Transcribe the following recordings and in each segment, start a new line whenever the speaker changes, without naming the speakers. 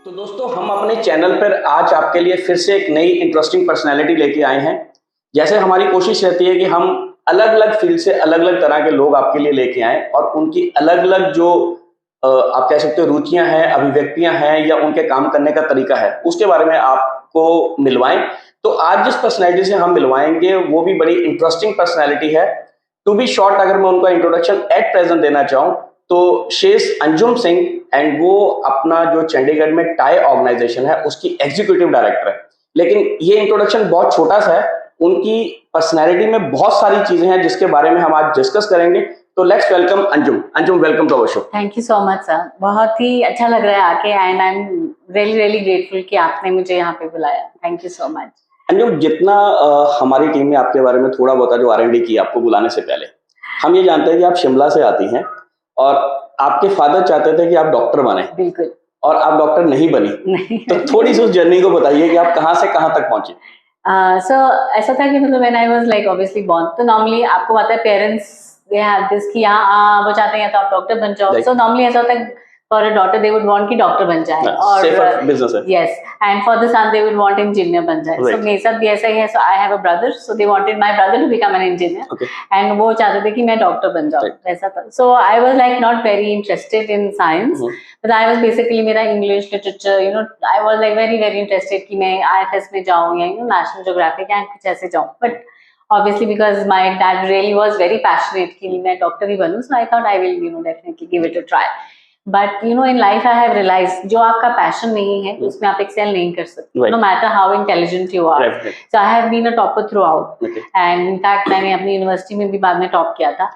तो दोस्तों हम अपने चैनल पर आज आपके लिए फिर से एक नई इंटरेस्टिंग पर्सनैलिटी लेके आए हैं। जैसे हमारी कोशिश रहती है कि हम अलग-अलग फील्ड से अलग-अलग तरह के लोग आपके लिए लेके आएँ और उनकी अलग-अलग जो आप कह सकते हो रुचियाँ हैं, अभिव्यक्तियाँ हैं या उनके काम करने का तरीका है, उसके बारे में आपको मिलवाएँ। तो आज जिस पर्सनैलिटी से हम मिलवाएँगे वो भी बड़ी इंटरेस्टिंग पर्सनैलिटी है। टू बी शॉर्ट अगर मैं उनका इंट्रोडक्शन एट प्रेजेंट देना चाहूँ तो she is Anjum Singh and वो अपना जो चंडीगढ़ में टाई ऑर्गेनाइजेशन है उसकी एग्जीक्यूटिव डायरेक्टर है। लेकिन ये इंट्रोडक्शन बहुत छोटा सा है, उनकी पर्सनैलिटी में बहुत सारी चीजें हैं जिसके बारे में हम आज डिस्कस करेंगे। तो let's welcome Anjum. Anjum, welcome to our show.
Thank you so much sir, बहुत ही अच्छा लग रहा है आके and I am really really grateful कि आपने मुझे यहाँ पे बुलाया। Thank you so much.
Anjum, जितना हमारी टीम ने आपके बारे में थोड़ा बहुत जो R&D की आपको बुलाने से पहले, हम ये जानते हैं कि आप शिमला से आती हैं और आपके फादर चाहते थे कि आप डॉक्टर बने।
बिल्कुल।
और आप डॉक्टर नहीं बनी।
नहीं।
तो थोड़ी सी उस जर्नी को बताइए कि आप कहाँ से कहाँ तक पहुंची।
सो ऐसा था कि मतलब when I was like obviously born, तो नॉर्मली आपको पता है पेरेंट्स दे हैव दिस कि वो चाहते हैं तो आप डॉक्टर बन जाओ। सो नॉर्मली ऐसा होता है for a daughter they would want कि डॉक्टर बन जाए और
बिजनेस है।
Yes, and for the son they would want engineer बन जाए। सो मेरे साथ भी ऐसा ही है। So I have a brother, so they wanted my brother to become an engineer and वो चाहते थे कि मैं डॉक्टर बन जाऊं। ऐसा था। So I was like not very interested in science, but I was basically मेरा English literature, you know, I was like very very interested कि मैं IFS में जाऊं या नेशनल ज्योग्राफिक या कुछ ऐसे जाऊं। But obviously because my dad really was very passionate कि मैं डॉक्टर ही बनूं, so I thought I will, you know, definitely give it a try. But you know, in life I have realized जो आपका passion नहीं है उसमें आप excel नहीं कर सकते, no matter how intelligent you are. So I have been a topper throughout, and in fact मैंने अपनी यूनिवर्सिटी में भी बाद में टॉप किया था.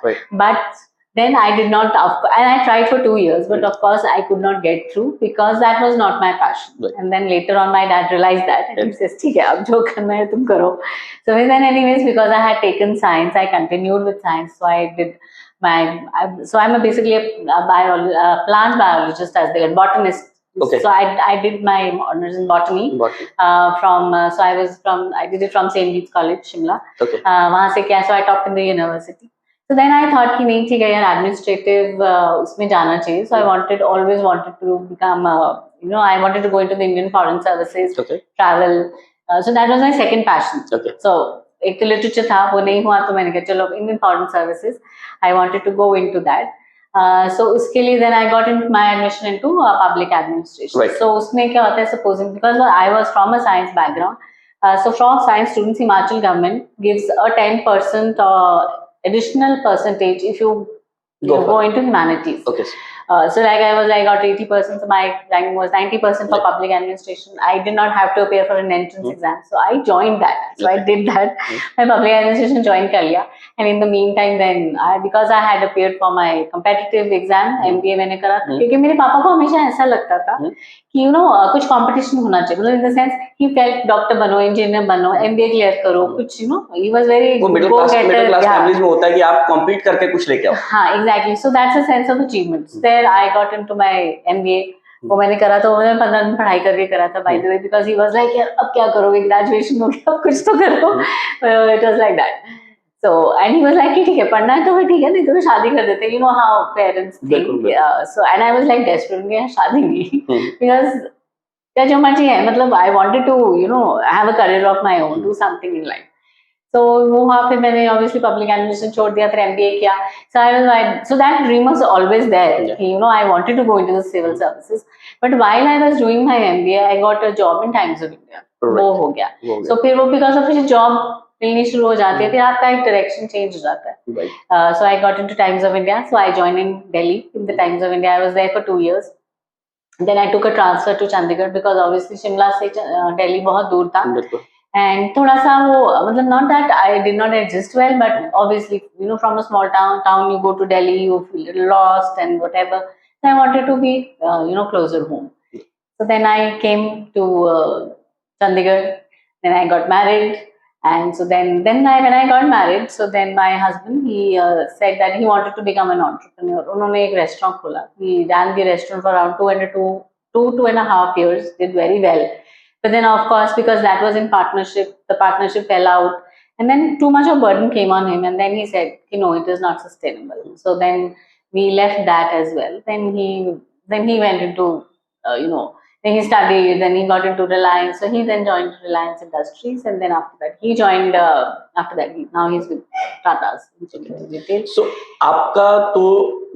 But then I did not, and I tried for 2 years, but of course I could not get through because that was not my passion. And then later on my dad realized that and he says, ठीक है, अब जो करना है तुम करो. So then anyways, because I had taken science, I continued with science. So I did so I'm basically a plant biologist as they get botanist. Okay. So I did my honors in botany. So I did it from St. Bede's College, Shimla. Okay. वहाँ से क्या, so I topped in the university. So then I thought कि नहीं ठीक है यार, administrative उसमें जाना चाहिए. So I always wanted to become I wanted to go into the Indian Foreign Services. Okay. Travel. So that was my second passion. Okay. So एक तो लिटरेचर था, वो नहीं हुआ तो मैंने कहा चलो Indian foreign services, I wanted to go into that. So उसके लिए then I got in my admission into public administration. So उसमें क्या होता है, supposing because I was from a science background, so from science students Himachal government gives a 10% additional percentage if you go into humanities. Okay. So like I got 80%, so my ranking was 90% for public administration. I did not have to appear for an entrance exam, so I joined that. So I did that. My public administration joined कर लिया, and in the meantime then because I had appeared for my competitive exam, MBA मैंने करा, क्योंकि मेरे पापा को हमेशा ऐसा लगता था कि कुछ competition होना चाहिए, मतलब in the sense he felt doctor बनो, इंजीनियर बनो, MBA क्लियर करो, कुछ he was very
middle class families में होता है कि आप कॉम्पीट करके कुछ लेके आओ.
हाँ, exactly. So that's a sense of achievement. There I got into my MBA. वो मैंने करा, तो मैंने 15 दिन पढ़ाई करके करा था, by the way, because he was like यार अब क्या करोगे, ग्रेजुएशन हो गया, अब कुछ तो करो. It was like that. So and he was like ठीक है, पढ़ना है तो फिर ठीक है, नहीं तो शादी कर देते. You know how parents think. So and I was like desperate कि शादी नहीं, because क्या जो मर्जी है, मतलब I wanted to have a career of my own, do something in life. So वहाँ फिर मैंने obviously public administration छोड़ दिया, फिर MBA किया. So that dream was always there. Yeah. I wanted to go into the civil services. But while I was doing my MBA, I got a job in Times of India. वो हो गया. So फिर वो because of which job मिलनी शुरू हो जाती है, फिर आपका एक direction change हो जाता है. So I got into Times of India. So I joined in Delhi in the Times of India. I was there for 2 years. Then I took a transfer to Chandigarh because obviously Shimla से Delhi बहुत दूर था. And थोड़ा सा वो, मतलब not that I did not adjust well, but obviously from a small town you go to Delhi, you feel lost and whatever. So I wanted to be closer home. So then I came to Chandigarh. Then I got married, and so then when I got married, so then my husband, he said that he wanted to become an entrepreneur. उन्होंने एक restaurant खोला. He ran the restaurant for around 2.5 years, did very well. But then, of course, because that was in partnership, the partnership fell out, and then too much of burden came on him. And then he said, no, it is not sustainable. So then we left that as well. Then he went into, Then he studied, then he got into Reliance. So he then joined Reliance Industries, and then after that he joined. After that, now he's with Tata's retail.
So आपका तो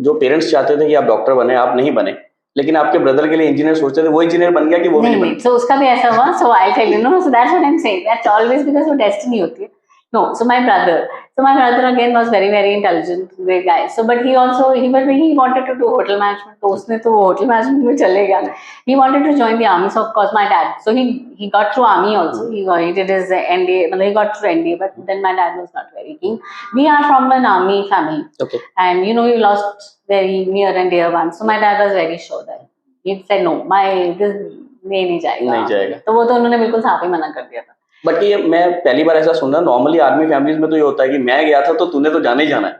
जो parents चाहते थे कि आप doctor बने, आप नहीं बने, लेकिन आपके ब्रदर के लिए इंजीनियर सोचते थे, वो इंजीनियर बन गया कि वो भी नहीं बना?
So उसका भी ऐसा हुआ. So I tell you, no. So that's what I'm saying. That's always because वो destiny होती है. No, so my brother again was very very intelligent, great guy. So but he wanted to do hotel management. तो उसने तो hotel management में चलेगा. He wanted to join the army. So of course my dad. So he got through army also. He did his NDA. He got through NDA, but then my dad was not very keen. We are from an army family.
Okay.
And we lost very near and dear ones. So my dad was very sure that he said no. नहीं जाएगा. तो वो तो उन्होंने बिल्कुल साफ ही मना कर दिया था.
बट ये मैं पहली बार ऐसा सुन रहा. नॉर्मली आर्मी फैमिलीज में तो ये होता है कि मैं गया था तो तूने तो जाना ही जाना है.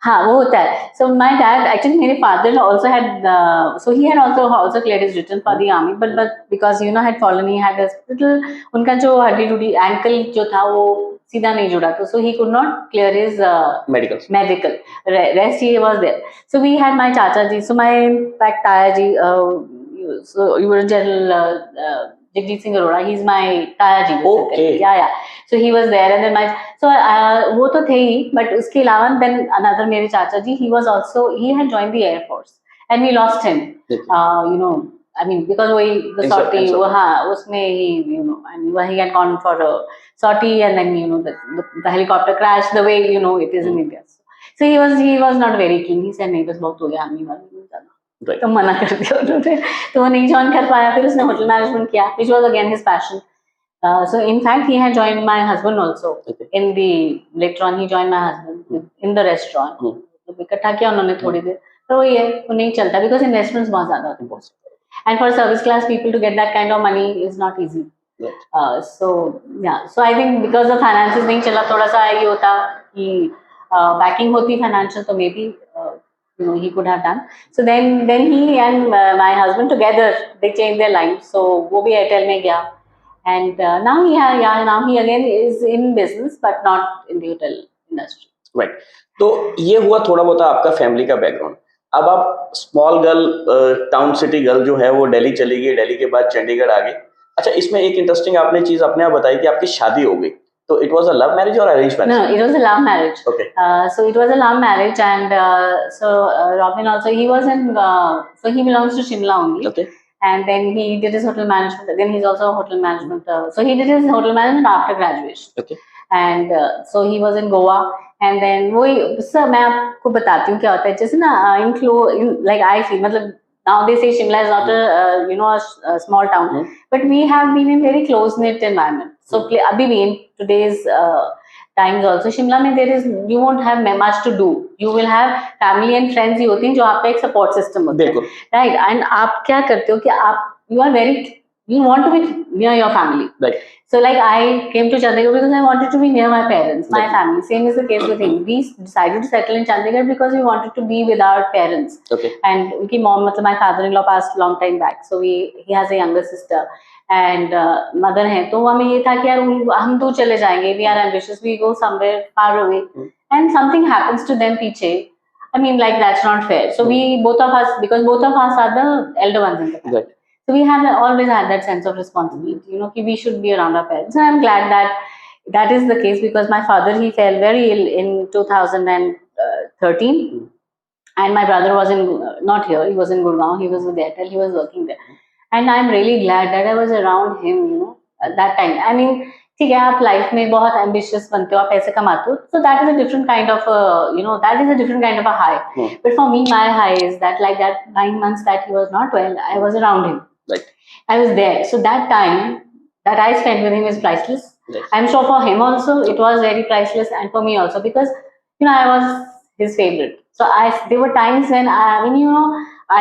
हाँ वो होता है. So my dad actually मेरे father also had so he had also cleared his written for the army, but because had fallen, he had a little उनका जो हड्डी टूटी ankle जो था वो सीधा नहीं जुड़ा था, so he could not clear his medical. Rest he was there. So we had my chacha ji. So my fact Taya ji, so you were General Jagjeet Singh Arora, he's my Taya ji.
Okay.
Yeah. So he was there, and then वो तो थे ही, but उसके अलावा then another मेरे चाचा जी, he had joined the Air Force, and we lost him. I mean because the sortie, उसमें he had gone for a sortie, and then the helicopter crashed the way it is in India. So he was not very keen. He said नहीं बस बहुत हो गया army वाला नहीं जाना. तो मना कर दिया उन्होंने, तो वो नहीं ज्वाइन कर पाया. फिर उसने होटल मैनेजमेंट किया, which was again his passion. So in fact he had joined my husband also. Later on he joined my husband in the restaurant. तो इकट्ठा किया उन्होंने थोड़ी देर. तो वही है, वो नहीं चलता because investments बहुत ज़्यादा होते हैं. And for service class people to get that kind of money is not easy. So I think because the finances नहीं चला, थोड़ा सा ये होता कि backing होती financial, तो maybe he could have done. So then he and my husband together they changed their lives. So वो भी Airtel में गया, and now he again is in business but not in the hotel industry.
Right. तो ये हुआ थोड़ा बहुत आपका फैमिली का बैकग्राउंड. अब आप small girl, town city girl जो है वो दिल्ली चली गई, दिल्ली के बाद चंडीगढ़ आ गई. अच्छा, इसमें एक इंटरेस्टिंग आपने चीज अपने आप बताई कि आपकी शादी हो गई. So it was a love marriage or arranged marriage?
No, it was a love marriage.
Okay.
So it was a love marriage, and Robin also, he was in so he belongs to Shimla only.
Okay.
And then he did his hotel management. Then he's also a hotel management. So he did his hotel management after graduation.
Okay.
And so he was in Goa. And then sir, मैं आपको बताती हूँ क्या होता है. जैसे ना like I feel, मतलब now they say Shimla is not a small town, but we have been in very close knit environment. So abhi bhi in today's times also Shimla में you won't have much to do. You will have family and friends ही होती हैं जो आप पे एक support system होता है, right? And आप क्या करते हो कि you want to be near your family.
Right.
So like I came to Chandigarh because I wanted to be near my parents, my family. Same is the case with him. We decided to settle in Chandigarh because we wanted to be with our parents.
Okay.
And unki mom, my father-in-law passed long time back. So he has a younger sister. And mother है, तो हमें ये था कि यार हम दूर चले जाएंगे. We are ambitious. We go somewhere far away, and something happens to them पीछे. I mean, like that's not fair. So both of us are the elder ones in the family. Right. So we have always had that sense of responsibility. That we should be around our parents. And I'm glad that is the case because my father, he fell very ill in 2013, and my brother was not here. He was in Gurgaon. He was with Airtel. He was working there. And I'm really glad that I was around him, at that time. I mean, ठीक है, आप life में बहुत ambitious बनते हो, आप पैसे कमाते हो, so that is a different kind of a high. But for me, my high is that like that 9 months that he was not well, I was around him.
Right.
I was there. So that time that I spent with him is priceless. Right. I'm sure for him also it was very priceless, and for me also because I was his favorite. So there were times when I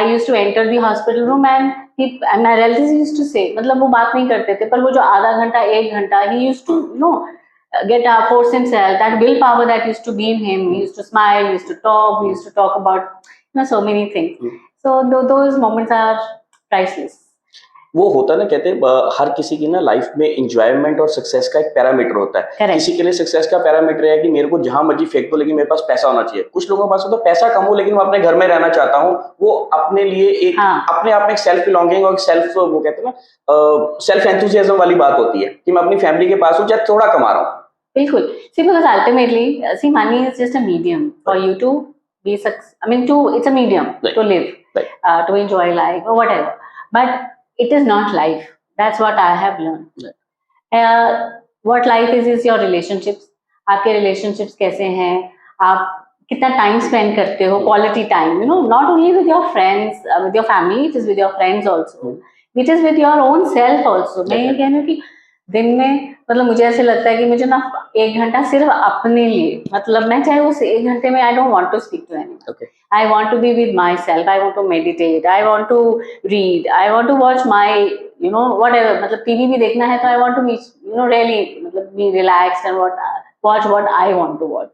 used to enter the hospital room and my relatives used to say, मतलब वो बात नहीं करते थे, पर वो जो आधा घंटा 1 घंटा he used to force himself, that willpower that used to be in him. He used to smile, he used to talk, he used to talk about so many things. So those moments are priceless.
वो होता है ना, कहते हैं हर किसी की ना life में एंजॉयमेंट और सक्सेस का एक पैरामीटर होता है।
Correct.
किसी के लिए सक्सेस का पैरामीटर है कि मेरे को जहां मर्जी फेंक दो लेकिन मेरे पास पैसा होना चाहिए। कुछ लोगों के पास तो पैसा कम हो लेकिन मैं अपने घर में रहना चाहता हूँ। वो अपने लिए एक अपने आप में एक सेल्फ बिलोंगिंग और सेल्फ, वो कहते हैं ना, सेल्फ एंथुसियाज्म वाली बात होती है कि मैं अपनी फैमिली के पास हूँ चाहे थोड़ा कमा रहा हूँ।
बिल्कुल। See, because ultimately, see, money is just a medium for you to be it's a medium to live, to enjoy life or whatever. But it is not life. That's what I have learned. What life is your relationships. आपके relationships कैसे हैं? आप कितना time spend करते हो? Quality time. You know, not only with your friends, with your family, it is with your friends also. It is with your own self also. मैं ये कह रही हूँ कि दिन में मतलब मुझे ऐसे लगता है कि मुझे ना 1 घंटा सिर्फ अपने लिए, मतलब मैं चाहे उस 1 घंटे में I don't want to speak to anyone, I want to be with myself, I want to meditate, I want to read, I want to watch my whatever, मतलब टीवी भी देखना है तो I want to be really मतलब be relaxed and watch what I want to watch.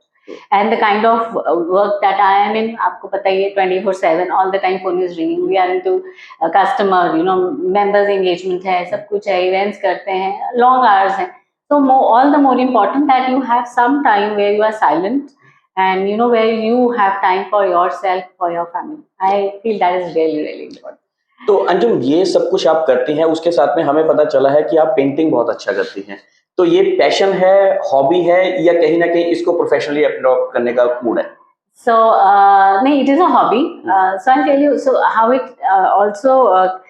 And the kind of work that I am in, आपको पता ही है 24/7 all the time phone is ringing. We are into customer, members engagement है, सब कुछ है, events करते हैं, long hours हैं. So all the more important that you have some time where you are silent and where you have time for yourself, for your family. I feel that is really really important.
तो अंजुम, ये सब कुछ आप करती हैं, उसके साथ में हमें पता चला है कि आप पेंटिंग बहुत अच्छा करती हैं। तो ये पैशन है, हॉबी है, या कहीं ना कहीं इसको प्रोफेशनली अडॉप्ट करने का मूड है?
So no, it is a hobby. So I'll tell you. So how it also.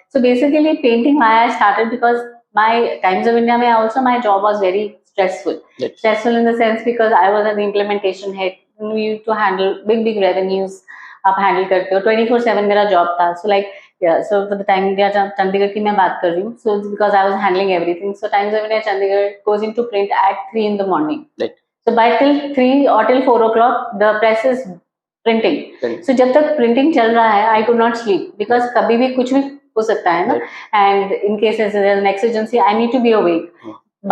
So basically, painting why I started because my Times of India mein also my job was very stressful. Yes. Stressful in the sense because I was an implementation head. We used to handle big revenues. आप handle करते हो 24/7 मेरा job था. So like yeah. So for the Times of India Chandigarh की मैं बात कर रही हूँ. So because I was handling everything. So Times of India Chandigarh goes into print at 3 in the morning. Right. So by till 3 or till 4 o'clock, the press is printing. So जब तक printing चल रहा है, I could not sleep because कभी भी कुछ भी हो सकता है ना. And in case there is an exigency, I need to be awake.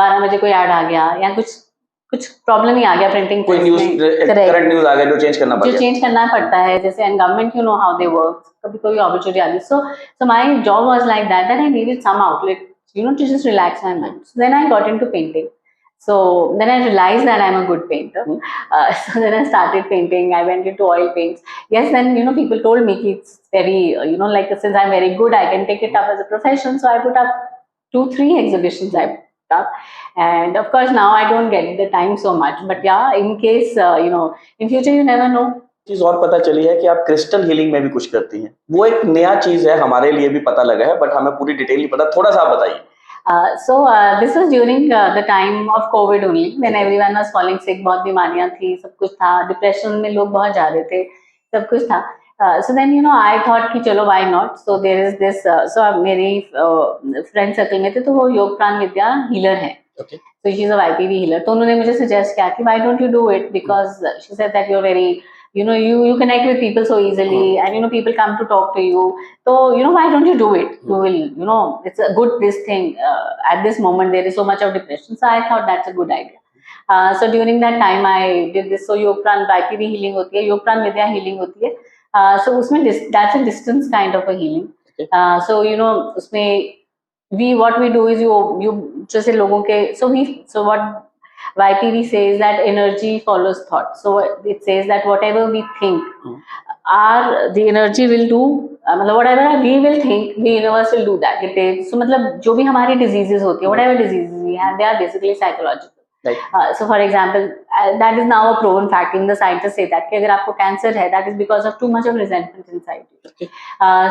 12 बजे कोई ad आ गया या कुछ प्रॉब्लम ही आ गया प्रिंटिंग, कोई न्यूज़, करंट न्यूज़ आ गया जो चेंज करना पड़ता है, जैसे and government how they work, कभी कोई अपॉर्चुनिटी आ गई. So my job was like that I needed some outlet to just relax my mind. So then I got into painting. So then I realized that I'm a good painter. So then I started painting. I went into oil paints. Yes, then people told me it's very like since I'm very good, I can take it up as a profession. So I put up 2-3 exhibitions. I put up, and of course now I don't get the time so much. But yeah, in case in future you never know.
चीज और पता चली है कि आप crystal healing में भी कुछ करती हैं. वो एक नया चीज है, हमारे लिए भी पता लगा है, बट हमें पूरी डिटेल नहीं पता. थोड़ा सा आप बताइए.
So this was during the time of COVID only, when everyone was falling sick. बहुत बीमारियां थी, सब कुछ था, डिप्रेशन में लोग बहुत जा रहे थे, सब कुछ था. So then I thought कि चलो why not. So there is this. So मेरी फ्रेंड सर्कल में थे तो वो योग प्राण विद्या हीलर है. Okay. So she is a YPV healer. तो उन्होंने मुझे suggest किया कि why don't you do it, because she said that you're very you connect with people so easily, and people come to talk to you. So why don't you do it? You will it's a good this thing. At this moment there is so much of depression, so I thought that's a good idea. So during that time I did this. So योग प्राण YPV healing होती है, योग प्राण विद्या healing होती है. So उसमें that's a distance kind of a healing. So उसमें what we do is you जैसे लोगों के so what YPV says that energy follows thought. So it says that whatever we think, the energy will do. Whatever we will think, the universe will do that. So मतलब जो भी हमारी diseases होती है, whatever diseases we have, they are basically psychological. Right. So for example, that is now a proven fact. In the scientists say that कि अगर आपको cancer है, that is because of too much of resentment inside you. Okay.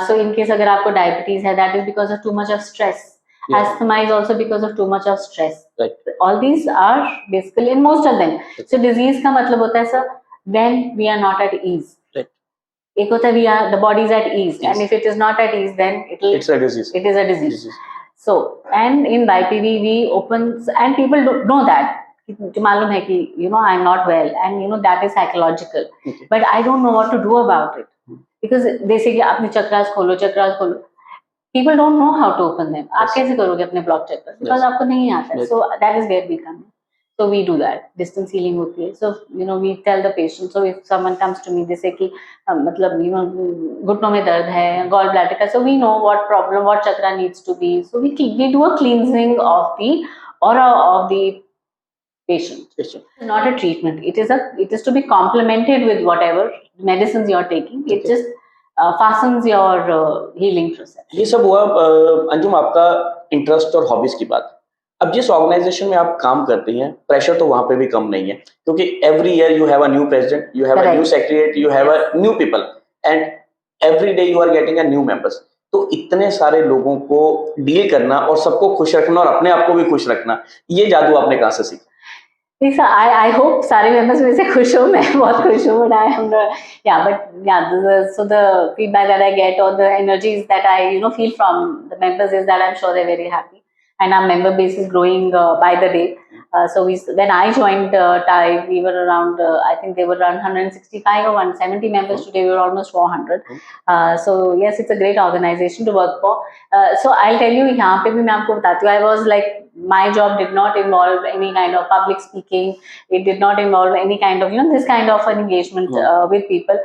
So in case अगर आपको diabetes है, that is because of too much of stress. Yeah. Asthma is also because of too much of stress. Right. All these are basically in most of them. Right. So disease का मतलब होता है sir when we are not at ease. Right. एक होता है the body is at ease, and if it is not at ease, then it's a disease. It is a disease. So and in YPV we open, and people don't know that. मुझे मालूम है कि I am not well, and that is psychological. Okay. But I don't know what to do about it because they say कि अपने चक्रास खोलो. People don't know how to open them. आप कैसे करोगे अपने ब्लॉक चक्कर? Because आपको नहीं आता है. So that is where we come in. So we do that. Distance healing होती है. So we tell the patient. So if someone comes to me, they say कि मतलब घुटनों में दर्द है, gall bladder का. So we know what problem, what chakra needs to be. So we do a cleansing of the aura of the patient. Not a treatment. It is to be complemented with whatever medicines you are taking. It just fastens your healing process.
ये सब हुआ अंजुम आपका interest और hobbies की बात. अब जिस organisation में आप काम करती हैं, प्रेशर तो वहां पे भी कम नहीं है, क्योंकि every year you have a new president, you have a new secretary, you have a new people, and every day you are getting a new members. तो इतने सारे लोगों को डील करना और सबको खुश रखना और अपने आप को भी खुश रखना, ये जादू आपने कहाँ से सीखा?
I hope सारे members में से खुश हो, मैं बहुत खुश हूँ, but I am so the feedback that I get or the energies that I feel from the members is that I'm sure they're very happy, and our member base is growing by the day. So when I joined TIE, we were around I think they were around 165 or 170 members. Today we were almost 400. So yes, it's a great organization to work for. So I'll tell you, यहाँ पे भी मैं आपको बताती हूँ, I was like, my job did not involve any kind of public speaking. It did not involve any kind of this kind of an engagement with people.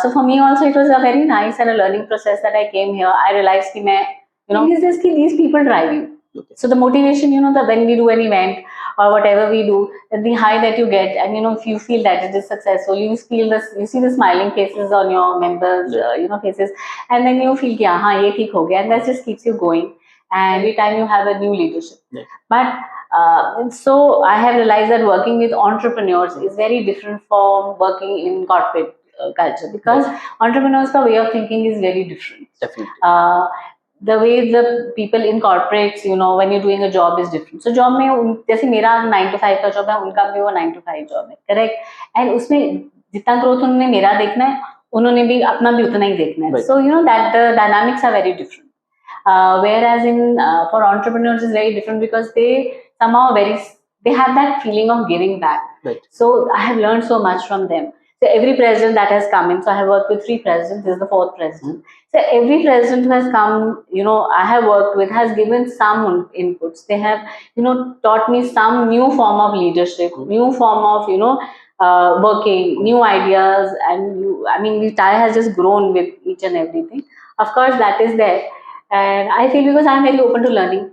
So for me also it was a very nice and a learning process that I came here. I realized कि मैं is this कि these people drive you. Okay. So the motivation, that when we do an event or whatever we do, the high that you get, and if you feel that it is successful, you see the smiling faces on your members, faces, and then you feel कि हाँ ये ठीक हो गया, and that just keeps you going. And every time you have a new leadership. Yeah. But so I have realized that working with entrepreneurs is very different from working in corporate culture, because entrepreneurs' way of thinking is very different. Definitely. The way the people in corporates, when you're doing a job is different. So job में जैसे मेरा 9 to 5 का job है, उनका भी वो 9 to 5 job है, correct? And उसमें जितना growth उन्होंने मेरा देखना है, उन्होंने भी अपना भी उतना ही देखना है. Right. So that the dynamics are very different. Whereas for entrepreneurs is very different, because they somehow they have that feeling of giving back. Right. So I have learned so much from them. So every president that has come in, so I have worked with 3 presidents, this is the 4th president. So every president who has come, I have worked with, has given some inputs. They have, taught me some new form of leadership, new form of, working, new ideas, and the tie has just grown with each and everything. Of course, that is there. And I feel because I'm very open to learning,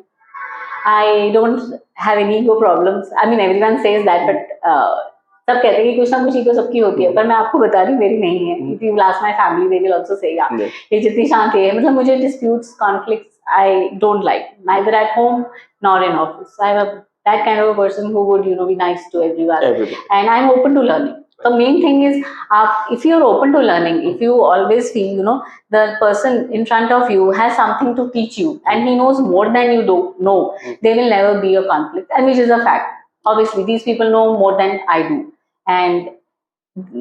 I don't have any ego problems. I mean, everyone says that, but सब कहते हैं कि कुछ ना कुछ ego सबकी होती है, पर मैं आपको बता रही हूँ मेरी नहीं है. If you ask my family, they will also say, ये जितनी शांत है, मतलब मुझे disputes, conflicts, I don't like, neither at home nor in office. I am that kind of a person who would be nice to everyone. And I'm open to learning. The main thing is, if you're open to learning, if you always feel, the person in front of you has something to teach you, and he knows more than you know, there will never be a conflict, and which is a fact. Obviously, these people know more than I do, and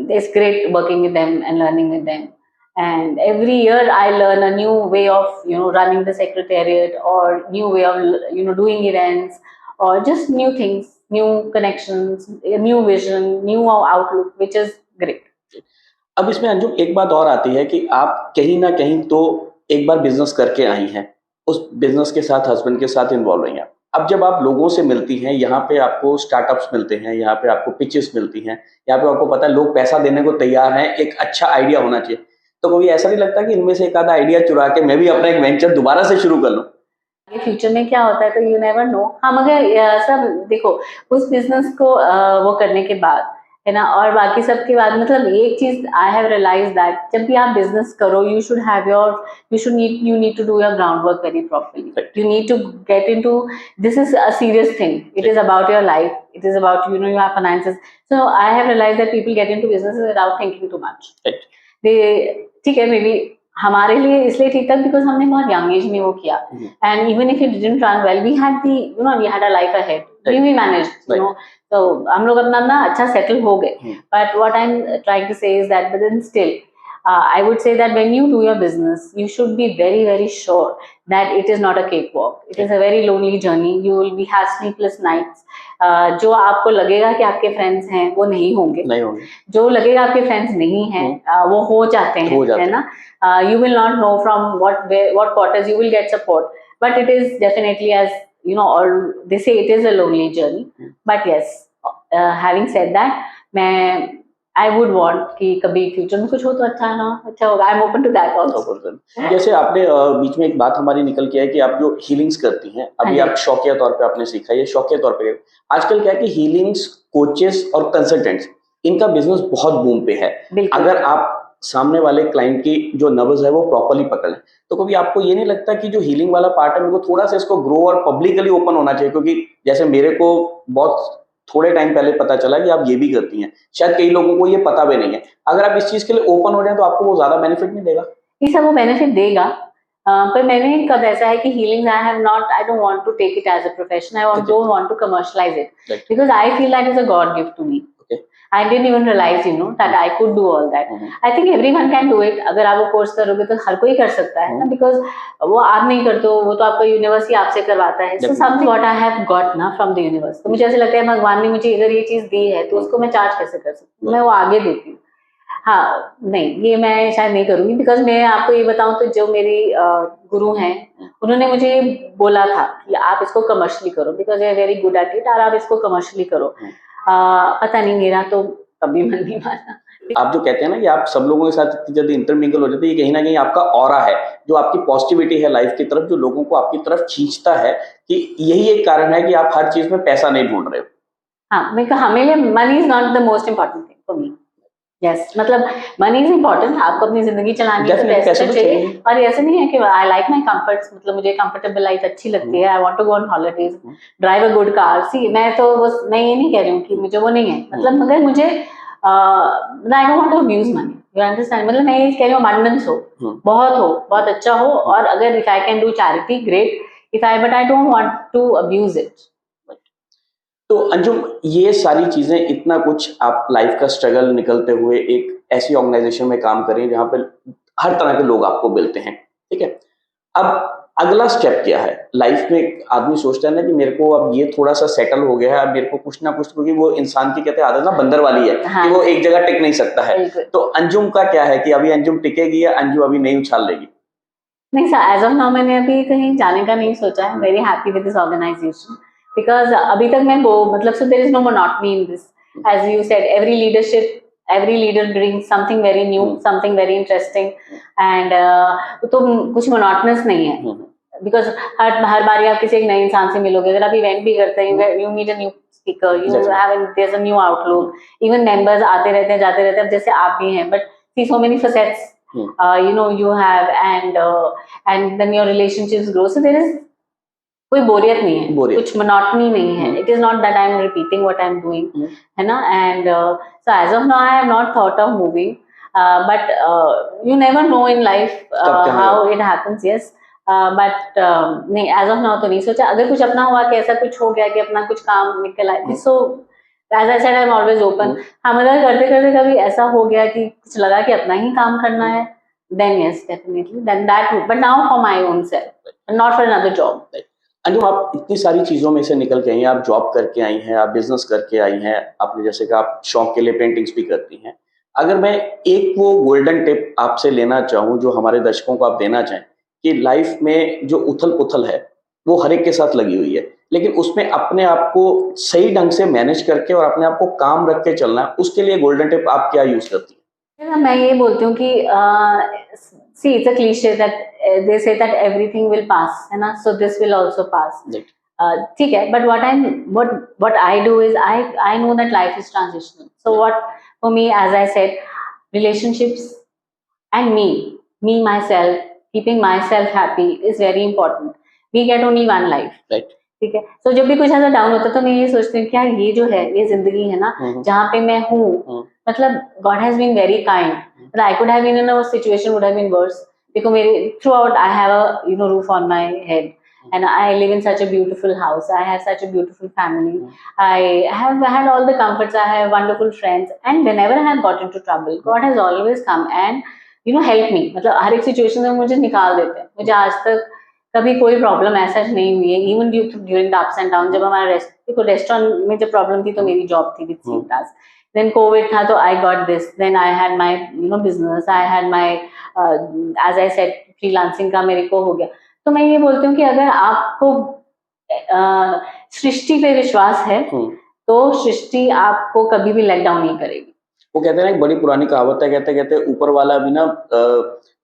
it's great working with them and learning with them. And every year I learn a new way of, running the secretariat, or new way of, doing events, or just new things, new connections, new vision, new outlook, which is great.
अब इसमें अंजुम एक बात और आती है कि आप कहीं ना कहीं तो एक बार बिजनेस करके आई हैं, उस बिजनेस के साथ हस्बैंड के साथ इन्वॉल्व रही हैं. अब जब आप लोगों से मिलती हैं, यहाँ पे आपको स्टार्टअप्स मिलते हैं, यहाँ पे आपको पिचेस मिलती हैं, यहाँ पे आपको पता है लोग पैसा देने को तैयार हैं, एक अच्छा आइडिया होना चाहिए, तो कभी ऐसा नहीं लगता कि इनमें से एक आधा आइडिया चुरा के मैं भी अपना एक वेंचर दोबारा से शुरू कर लूं?
फ्यूचर में क्या होता है तो यू नेवर नो. हाँ, मगर सब देखो, उस बिजनेस को वो करने के बाद है ना, और बाकी सब के बाद, मतलब एक चीज आई हैव रियलाइज दैट जब भी आप बिजनेस करो, you need to do your groundwork very properly. You need to get into, this is a serious thing. It is about your life. It is about, you have finances. So I have realized that people get into businesses without thinking too much. ठीक है, maybe हमारे लिए इसलिए ठीक था because हमने बहुत young age में वो किया, and even if it didn't run well, we had a life ahead. We managed, so हम लोग अपना अच्छा settle हो गए. But what I'm trying to say is that, but then still, I would say that when you do your business, you should be very, very sure that it is not a cakewalk. It is a very lonely journey. You will have sleepless nights. जो आपको लगेगा कि आपके friends हैं, वो नहीं होंगे. जो लगेगा आपके फ्रेंड्स नहीं हैं, वो हो जाते हैं, है ना. You will not know from what quarters you will get support, but it is definitely, as or they say, it is a lonely journey. But yes, having said that, मैं आई वुड वांट कि कभी future में कुछ हो तो अच्छा है ना, अच्छा होगा। I am open to that also.
जैसे आपने बीच में एक बात हमारी निकल के है कि आप जो हीलिंग्स करती हैं, अभी आप शौकिया तौर पे आपने सीखा, ये शौकिया तौर पे। आजकल क्या है कि हीलिंग्स कोचेस और कंसल्टेंट्स, इनका बिजनेस बहुत बूम पे है। अगर आप सामने वाले क्लाइंट की जो नब्ज है वो प्रॉपर्ली पकड़ लें, तो कभी आपको ये नहीं लगता कि जो हीलिंग वाला पार्ट है उनको थोड़ा सा इसको ग्रो और पब्लिकली ओपन होना चाहिए? क्योंकि जैसे मेरे को बहुत थोड़े टाइम पहले पता चला कि आप ये भी करती हैं, शायद कई लोगों को ये पता भी नहीं है। अगर आप इस चीज के लिए ओपन हो जाए तो आपको वो ज्यादा बेनिफिट नहीं देगा?
ये सब वो बेनिफिट देगा, पर मैंने कब ऐसा है कि healing I have not, I don't want to take it as a profession, I don't want to commercialize it, because I feel that is a god gift to me. I didn't even realize, that I could do all that. I think everyone can do it. अगर आप वो course करोगे तो हर कोई कर सकता है ना, बिकॉज वो आप नहीं करते हो, वो तो आपका यूनिवर्स ही आपसे करवाता है. So something what I have got ना from the universe. तो मुझे ऐसे लगता है भगवान ने मुझे अगर ये चीज दी है तो उसको मैं चार्ज कैसे कर सकती हूँ, मैं वो आगे देती हूँ. हाँ, नहीं, ये मैं शायद नहीं करूंगी, बिकॉज मैं आपको ये बताऊं तो जो मेरी गुरु हैं, उन्होंने मुझे बोला था कि आप इसको कमर्शियली करो, because you are very good at it, और आप इसको कमर्शियली करो. पता नहीं, मेरा तो कभी मन नहीं माना.
आप जो कहते हैं ना कि आप सब लोगों के साथ इतनी जल्दी इंटरमिंगल हो जाते हैं, ये कहीं ना कहीं आपका ऑरा है, जो आपकी पॉजिटिविटी है लाइफ की तरफ, जो लोगों को आपकी तरफ खींचता है, कि यही एक कारण है कि आप हर चीज में पैसा नहीं ढूंढ रहे हो.
हाँ, मेरे लिए money is not the most important thing for me. Yes, मतलब मनी इज इम्पोर्टेंट, आपको अपनी जिंदगी चलानी है तो पैसे तो चाहिए. और ऐसा नहीं है कि आई लाइक माई कंफर्ट्स, मतलब मुझे कंफर्टेबल लाइफ अच्छी लगती है. I want to go on holidays, drive a good car. See, मैं तो बस, मैं ये नहीं कह रही हूँ कि मुझे वो नहीं है, मतलब मगर मुझे I don't want to abuse money, you understand. मतलब मैं ये कह रही हूँ अबंडेंस हो, बहुत अच्छा हो, और अगर if I can do charity great, if I, but I don't want to abuse it.
तो अंजुम, ये सारी चीजें, इतना कुछ आप लाइफ का स्ट्रगल निकलते हुए एक ऐसी ऑर्गेनाइजेशन में काम करें जहां पे हर तरह के लोग आपको मिलते हैं, ठीक है? अब अगला स्टेप क्या है लाइफ में? आदमी सोचता है ना कि मेरे को अब ये थोड़ा सा सेटल हो गया है, अब मेरे को कुछ ना कुछ, क्योंकि वो इंसान की कहते हैं आदत ना बंदर वाली है, कि वो एक जगह टिक नहीं सकता है. तो अंजुम का क्या है कि अभी अंजुम टिकेगी या अंजुम अभी नहीं उछाल लेगी?
नहीं सर, एज ऑफ नाउ मैंने अभी कहीं जाने का नहीं सोचा है. Very happy with this organization, because अभी तक मैं वो, मतलब so there is no monotony in this. As you said, every leader brings something very new, something very interesting, and तो कुछ monotonous नहीं है, because हर बारी आप किसी एक नए इंसान से मिलोगे. अगर आप इवेंट भी करते हैं, you meet a new speaker, you have there's a new outlook, even members आते रहते हैं जाते रहते हैं, अब जैसे आप भी हैं, but see so many facets you have, and then your relationships grow, so there is कोई बोरियत नहीं है, कुछ मोनोटनी नहीं है. It is not that I am repeating what I am doing, है ना. And so as of now I have not thought of moving, but you never know in life how it happens. Yes, but नहीं, as of now तो नहीं सोचा. अगर कुछ अपना हुआ कि ऐसा कुछ हो गया कि अपना कुछ काम निकल आए, so as I said I am always open. हाँ, मतलब करते करते कभी ऐसा हो गया कि कुछ लगा कि अपना ही काम करना है, then yes, definitely, then that would, but now for my own self, not for another job.
Anjum, आप इतनी सारी चीज़ों में से निकल के आई हैं, आप जॉब करके आई हैं, आप बिजनेस करके आई हैं, आपने जैसे कि आप शौक के लिए पेंटिंग्स भी करती हैं. अगर मैं एक वो गोल्डन टिप आपसे लेना चाहूँ जो हमारे दर्शकों को आप देना चाहें, कि लाइफ में जो उथल पुथल है वो हर एक के साथ लगी हुई है, लेकिन उसमें अपने आप को सही ढंग से मैनेज करके और अपने आप को काम रख के चलना है, उसके लिए गोल्डन टिप आप क्या यूज करती हैं?
मैं ये बोलती हूँ कि see, it's a cliche that they say that everything will pass, है ना, so this will also pass. ठीक है, but what I do is I know that life is transitional. So what for me, as I said, relationships and me myself, keeping myself happy is very important. We get only one life.
Right.
ठीक है, तो जब भी कुछ ऐसा down होता है तो मैं ये सोचती हूँ क्या ये जो है ये जिंदगी है ना, जहाँ पे मैं हूँ, मतलब God has been very kind. But I could have been in a situation would have been worse, because मेरे throughout I have a roof on my head, and I live in such a beautiful house. I have such a beautiful family. I have had all the comforts. I have wonderful friends, and whenever I have got into trouble, God has always come and help me. मतलब हर एक situation में मुझे निकाल देते हैं. मुझे आज तक कभी कोई प्रॉब्लम ऐसा नहीं हुई है. Even during the ups and down, जब हमारा रेस्टोरेंट में जब प्रॉब्लम थी तो मेरी जॉब थी विद सीतास. Then COVID था तो I got this. Then I had my business. I had my as I said freelancing का मेरे को हो गया. तो मैं ये बोलती हूँ कि अगर आपको सृष्टि पे विश्वास है तो सृष्टि आपको कभी भी लेट डाउन नहीं करेगी।
वो कहते हैं ना, एक बड़ी पुरानी कहावत है, कहते कहते ऊपर वाला भी ना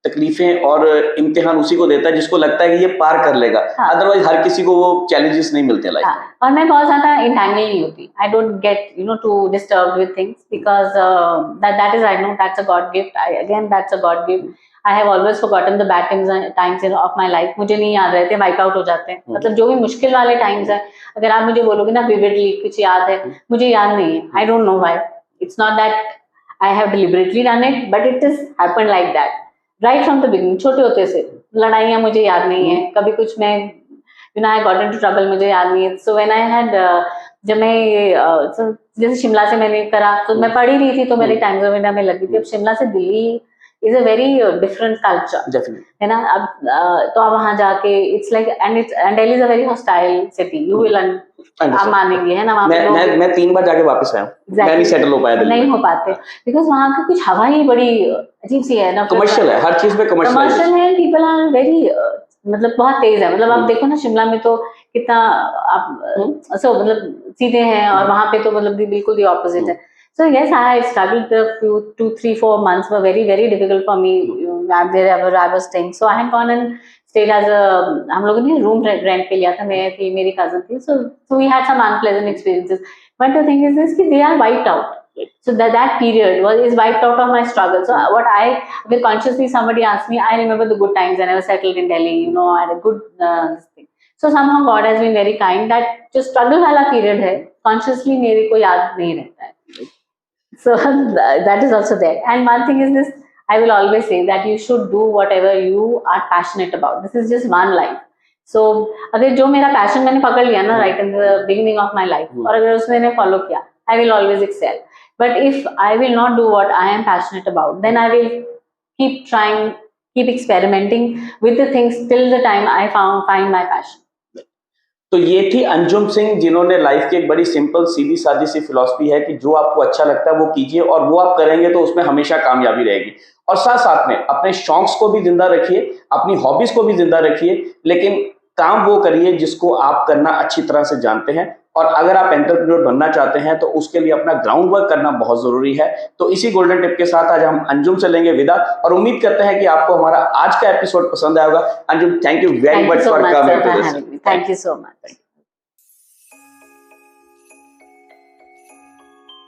तकलीफें और इम्तिहान उसी को देता है जिसको लगता है कि ये पार कर लेगा।
हाँ।
अदरवाइज हर किसी को वो चैलेंजेस नहीं मिलते लाइफ में।
और मैं बहुत ज्यादा इंटैंगल नहीं होती। I don't get to disturb with things because that is, I know that's a god gift. Again that's a god gift. I have always forgotten the bad times of my life. मुझे नहीं याद रहते, wipe out हो जाते हैं। मतलब जो भी मुश्किल वाले टाइम्स है, अगर आप मुझे बोलोगे ना विविडली कुछ याद है, मुझे याद नहीं है। I don't know why. It's not that I have deliberately done it, but it has happened like that right from the beginning. छोटे होते से लड़ाइयाँ मुझे याद नहीं है, कभी कुछ मैं I got into trouble मुझे याद नहीं है। So when I had जब मैं जैसे शिमला से मैंने करा तो मैं पढ़ी रही थी तो मेरे टाइम्स ऑफ इंडिया में लगी थी। अब शिमला से Delhi is a very different culture, है ना। अब तो आप वहाँ जाके it's like and Delhi is a very hostile city. You will आप मानेंगे, है ना। वहाँ पे
मैं 3 बार जाके वापस आया हूँ। मैं नहीं सेटल हो पाया दिल्ली में।
नहीं हो पाते बिकॉज वहाँ की कुछ हवा ही बड़ी अजीब सी है ना।
कमर्शियल है, हर चीज में
कमर्शियल है। पीपल आर वेरी मतलब बहुत तेज है। मतलब आप देखो ना शिमला में तो कितना आप मतलब सीधे हैं और वहाँ पे तो मतलब बिल्कुल दी ऑपोजिट है। So yes, I struggled the few 2-3-4 months were very difficult for me wherever I was staying. So I had gone and stayed as a हम लोगों ने रूम रेंट पे लिया था। मैं थी, मेरी cousin थी। So we had some unpleasant experiences. But the thing is this कि they are wiped out. So that period is wiped out of my struggle. So what if consciously somebody asked me, I remember the good times when I was settled in Delhi. I had a good this thing. So somehow God has been very kind that जो struggle वाला period है consciously मेरे को याद नहीं रहता है। So that is also there. And one thing is this, I will always say that you should do whatever you are passionate about. This is just one life. So अगर जो मेरा passion मैंने पकड़ लिया ना right in the beginning of my life, और अगर उसमें मैंने follow किया, I will always excel. But if I will not do what I am passionate about, then I will keep trying, keep experimenting with the things till the time I find my passion.
तो ये थी अंजुम सिंह, जिन्होंने life की एक बड़ी simple सीधी सादी सी philosophy है कि जो आपको अच्छा लगता है वो कीजिए, और वो आप करेंगे तो उसमें हमेशा कामयाबी रहेगी। और साथ साथ में अपने शौक्स को भी जिंदा रखिए, अपनी हॉबीज को भी जिंदा रखिए, लेकिन काम वो करिए जिसको आप करना अच्छी तरह से जानते हैं। और अगर आप एंटरप्रेन्योर बनना चाहते हैं तो उसके लिए अपना ग्राउंड वर्क करना बहुत जरूरी है। तो इसी गोल्डन टिप के साथ आज हम अंजुम से लेंगे विदा, और उम्मीद करते हैं कि आपको हमारा आज का एपिसोड पसंद आएगा। Anjum, thank you very much for coming to this.
Thank you so much.